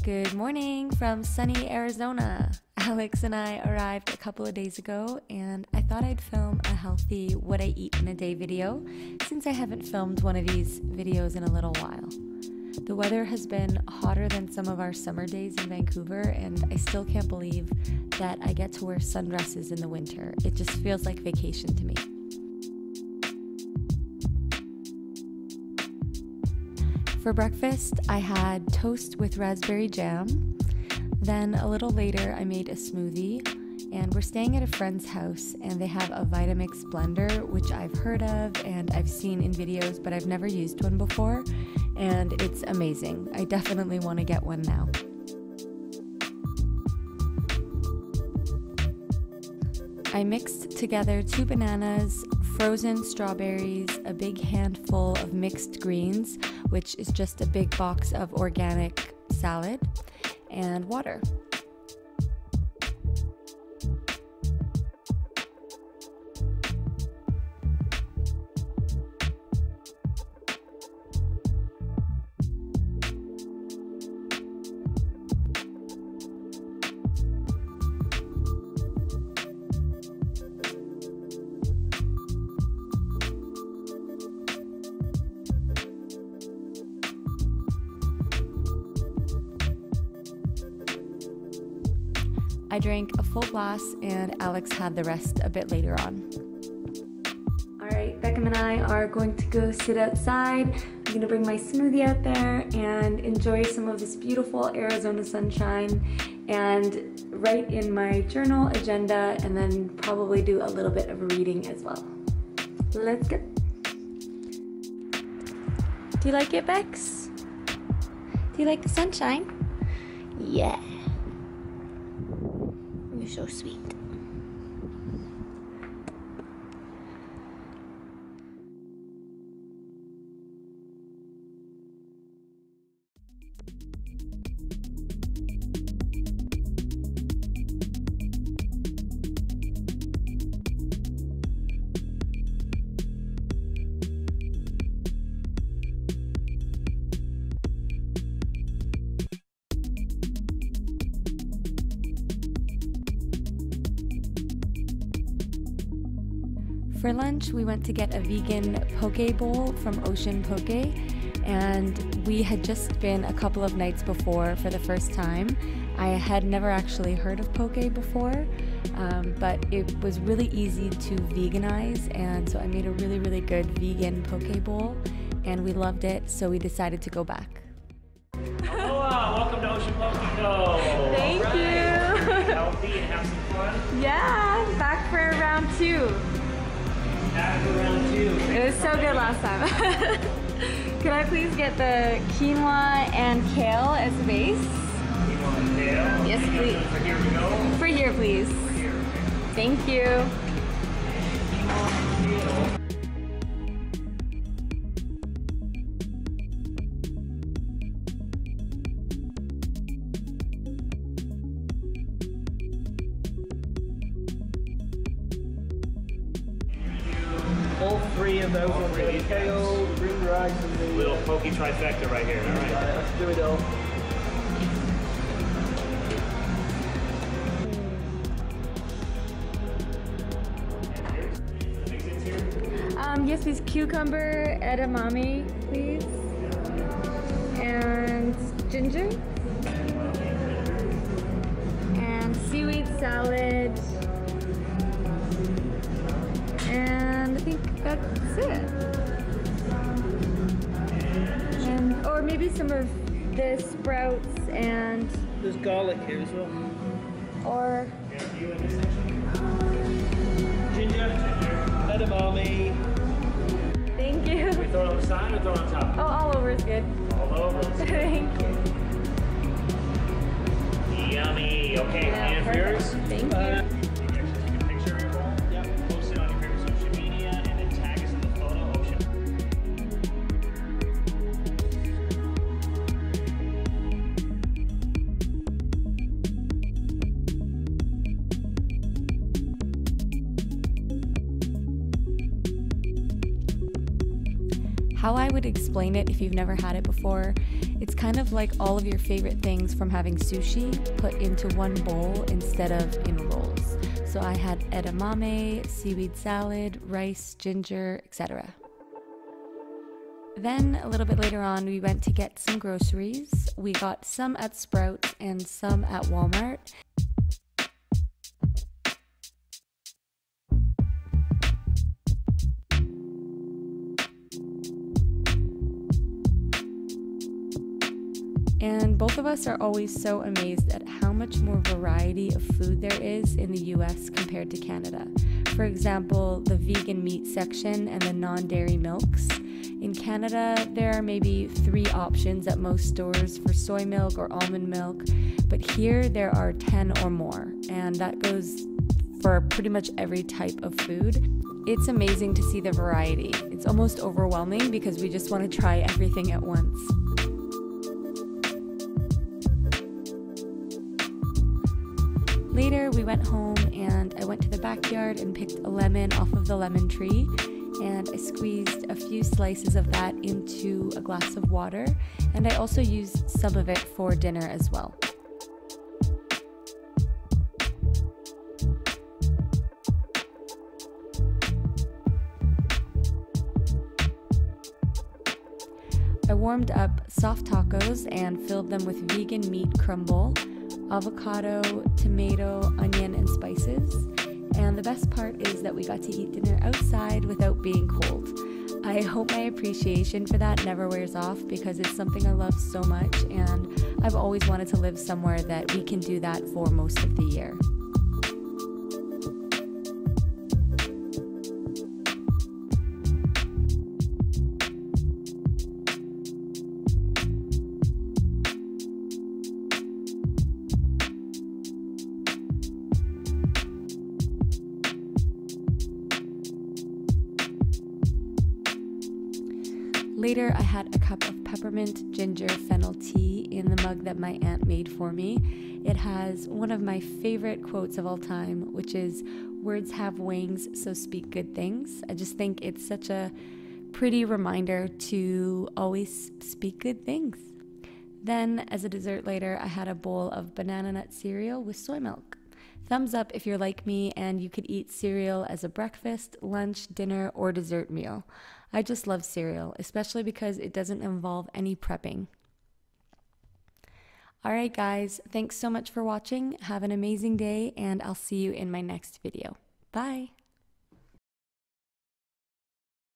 Good morning from sunny Arizona. Alex and I arrived a couple of days ago, and I thought I'd film a healthy what I eat in a day video since I haven't filmed one of these videos in a little while. The weather has been hotter than some of our summer days in Vancouver, and I still can't believe that I get to wear sundresses in the winter. It just feels like vacation to me. For breakfast, I had toast with raspberry jam. Then a little later, I made a smoothie, and we're staying at a friend's house, and they have a Vitamix blender, which I've heard of and I've seen in videos, but I've never used one before, and it's amazing. I definitely want to get one now. I mixed together 2 bananas, frozen strawberries, a big handful of mixed greens, which is just a big box of organic salad, and water. I drank a full glass and Alex had the rest a bit later on. Alright, Beckham and I are going to go sit outside. I'm gonna bring my smoothie out there and enjoy some of this beautiful Arizona sunshine and write in my journal agenda and then probably do a little bit of reading as well. Let's go. Do you like it, Bex? Do you like the sunshine? Yeah. You're so sweet. For lunch, we went to get a vegan poke bowl from Ocean Poke, and we had just been a couple of nights before for the first time. I had never actually heard of poke before, but it was really easy to veganize, and so I made a really good vegan poke bowl, and we loved it, so we decided to go back. Hello, welcome to Ocean Poke Go. Thank you. Be healthy and have some fun. Yeah, back for round 2. After round 2. It was so good last time. Could I please get the quinoa and kale as a base? Quinoa and kale. Yes, please. For here we go. For here, please. For here. Thank you. Quinoa and kale. All 3 of those ones, the kale, green rice, and the Little pokey trifecta right here. All right. let's do it all. Yes, please. Cucumber edamame, please. And ginger. And seaweed salad. And I think that's it. And, or maybe some of the sprouts and, There's garlic here as well. or Ginger, edamame. thank you. We throw it on the side or throw it on top? Oh, all over is good. All over. Thank you. Yummy. Okay, Yeah, and for perfect. yours? Thank you. Take a picture of your bowl. Yep. Post it on your favorite social media and then tag us in the photo. Ocean. How I would explain it if you've never had it before, it's kind of like all of your favorite things from having sushi put into one bowl instead of in rolls. So I had edamame, seaweed salad, rice, ginger, etc. Then a little bit later on, we went to get some groceries. We got some at Sprouts and some at Walmart. And both of us are always so amazed at how much more variety of food there is in the US compared to Canada. For example, the vegan meat section and the non-dairy milks. In Canada, there are maybe 3 options at most stores for soy milk or almond milk, but here there are 10 or more, and that goes for pretty much every type of food. It's amazing to see the variety. It's almost overwhelming because we just want to try everything at once. Later, we went home and I went to the backyard and picked a lemon off of the lemon tree, and I squeezed a few slices of that into a glass of water, and I also used some of it for dinner as well. I warmed up soft tacos and filled them with vegan meat crumble, avocado, tomato, onion, and spices. And the best part is that we got to eat dinner outside without being cold. I hope my appreciation for that never wears off because it's something I love so much, and I've always wanted to live somewhere that we can do that for most of the year. Later, I had a cup of peppermint ginger fennel tea in the mug that my aunt made for me. It has one of my favorite quotes of all time, which is, "Words have wings, so speak good things." I just think it's such a pretty reminder to always speak good things. Then, as a dessert later, I had a bowl of banana nut cereal with soy milk. Thumbs up if you're like me and you could eat cereal as a breakfast, lunch, dinner, or dessert meal. I just love cereal, especially because it doesn't involve any prepping. Alright guys, thanks so much for watching. Have an amazing day, and I'll see you in my next video. Bye!